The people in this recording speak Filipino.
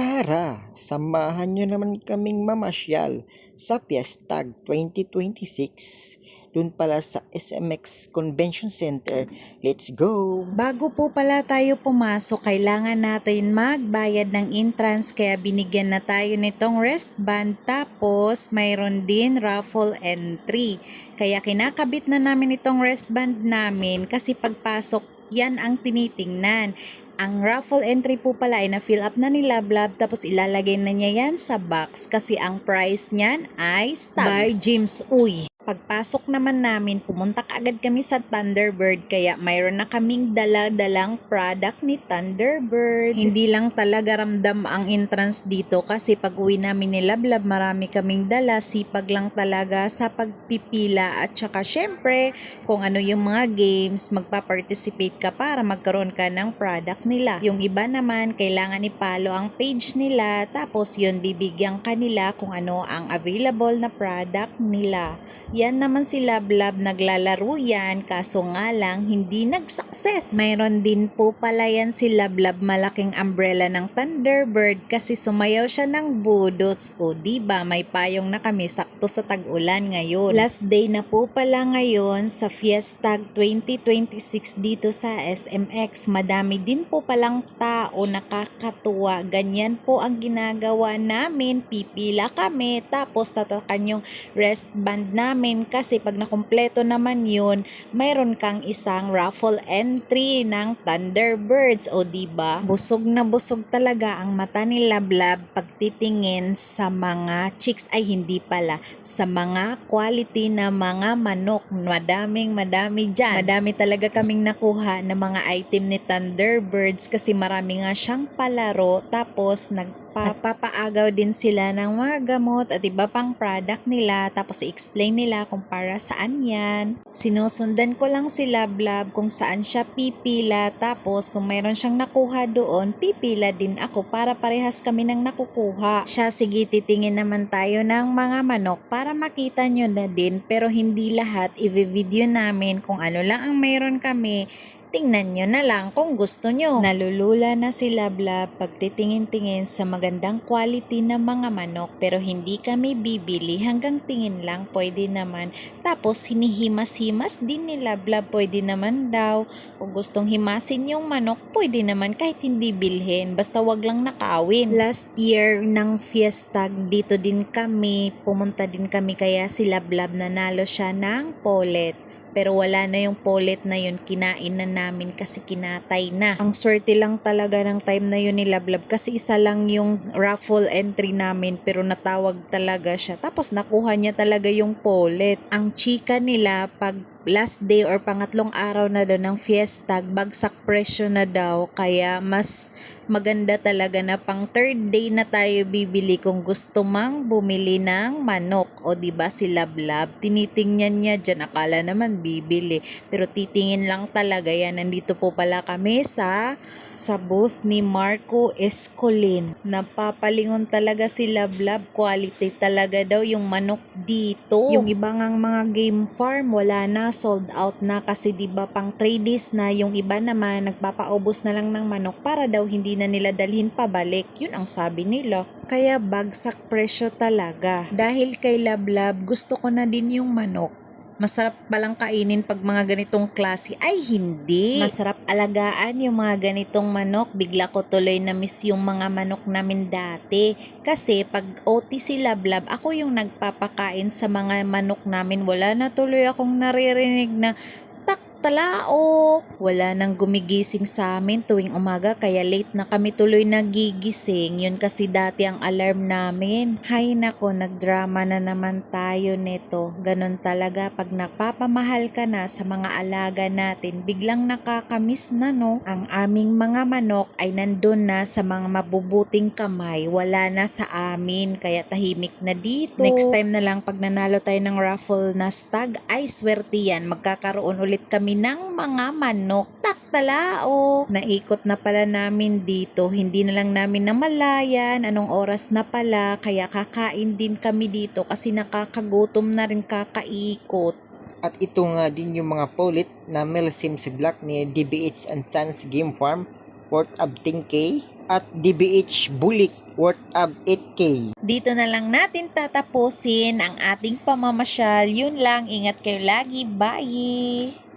Tara, samahan nyo naman kaming mamasyal sa Fiestag 2026. Doon pala sa SMX Convention Center. Let's go! Bago po pala tayo pumasok, kailangan natin magbayad ng entrance kaya binigyan na tayo nitong wristband, tapos mayroon din raffle entry. Kaya kinakabit na namin itong wristband namin kasi pagpasok yan ang tinitingnan. Ang raffle entry po pala ay na-fill up na ni Lablab tapos ilalagay na niya yan sa box kasi ang price niyan ay Stag by James Uy. Pagpasok naman namin, pumunta kaagad kami sa Thunderbird kaya mayroon na kaming dala-dalang product ni Thunderbird. Hindi lang talaga ramdam ang entrance dito kasi pag uwi namin ni Lablab marami kaming dala, sipag lang talaga sa pagpipila at saka syempre kung ano yung mga games, magpa-participate ka para magkaroon ka ng product nila. Yung iba naman kailangan ipalo ang page nila tapos yun bibigyan kanila kung ano ang available na product nila. Yan naman si Lablab, naglalaro yan kaso nga lang hindi nag-success. Mayroon din po pala yan si Lablab, malaking umbrella ng Thunderbird kasi sumayaw siya ng budots. O diba may payong na kami, sakto sa tag-ulan ngayon. Last day na po pala ngayon sa Fiestag 2026 dito sa SMX. Madami din po palang tao, nakakatuwa. Ganyan po ang ginagawa namin, pipila kami tapos tatakan yung wristband namin kasi pag nakumpleto naman yun, mayroon kang isang raffle entry ng Thunderbirds. O diba? Busog na busog talaga ang mata ni Lablab pagtitingin sa mga chicks, ay hindi pala, sa mga quality na mga manok. Madami dyan. Madami talaga kaming nakuha na mga item ni Thunderbirds kasi marami nga siyang palaro tapos nagpapaagaw din sila ng mga gamot at iba pang product nila tapos i-explain nila kung para saan yan. Sinusundan ko lang si Lablab kung saan siya pipila tapos kung mayroon siyang nakuha doon, pipila din ako para parehas kami ng nakukuha. Siya, sige titingin naman tayo ng mga manok para makita nyo na din pero hindi lahat i-video namin, kung ano lang ang mayroon kami. Tingnan nyo na lang kung gusto nyo. Nalulula na si Lablab pagtitingin-tingin sa magandang quality na mga manok pero hindi kami bibili, hanggang tingin lang pwede naman. Tapos hinihimas-himas din ni Lablab, pwede naman daw. Kung gustong himasin yung manok, pwede naman kahit hindi bilhin, basta wag lang nakawin. Last year ng Fiestag dito din kami, pumunta din kami kaya si Lablab nanalo siya ng pollet. Pero wala na yung pollet na yun, kinain na namin kasi kinatay na. Ang swerte lang talaga ng time na yun ni Lablab kasi isa lang yung raffle entry namin pero natawag talaga siya. Tapos nakuha niya talaga yung pollet. Ang chika nila pag last day or pangatlong araw na daw ng Fiestag, bagsak presyo na daw kaya mas maganda talaga na pang third day na tayo bibili kung gusto mang bumili ng manok. O diba si Lablab, tinitingnan niya dyan, akala naman bibili pero titingin lang talaga yan. Nandito po pala kami sa booth ni Marco Escolin. Napapalingon talaga si Lablab, quality talaga daw yung manok dito. Yung iba ngang mga game farm wala na, sold out na kasi diba pang 3 days na. Yung iba naman nagpapaubos na lang ng manok para daw hindi na nila dalhin pabalik, yun ang sabi nila. Kaya bagsak presyo talaga. Dahil kay Lablab, gusto ko na din yung manok. Masarap palang kainin pag mga ganitong klase. Ay hindi! Masarap alagaan yung mga ganitong manok. Bigla ko tuloy na miss yung mga manok namin dati. Kasi pag OT si Lablab, ako yung nagpapakain sa mga manok namin. Wala na tuloy akong naririnig na talao. Wala nang gumigising sa amin tuwing umaga kaya late na kami tuloy nagigising. Yun kasi dati ang alarm namin. Hay nako, nagdrama na naman tayo neto. Ganon talaga pag napapamahal ka na sa mga alaga natin, biglang nakakamiss na no. Ang aming mga manok ay nandun na sa mga mabubuting kamay, wala na sa amin kaya tahimik na dito. Next time na lang pag nanalo tayo ng raffle na stag, ay swerte yan, magkakaroon ulit kami ng mga manok. Taktalao! Naikot na pala namin dito. Hindi na lang namin namalayan anong oras na pala. Kaya kakain din kami dito kasi nakakagutom na rin kakaikot. At ito nga din yung mga pollet na Mel Sims Black ni DBH and Sons Game Farm, worth of 10k. at DBH Bulik worth of 8K. Dito na lang natin tatapusin ang ating pamamasyal. Yun lang, ingat kayo lagi. Bye!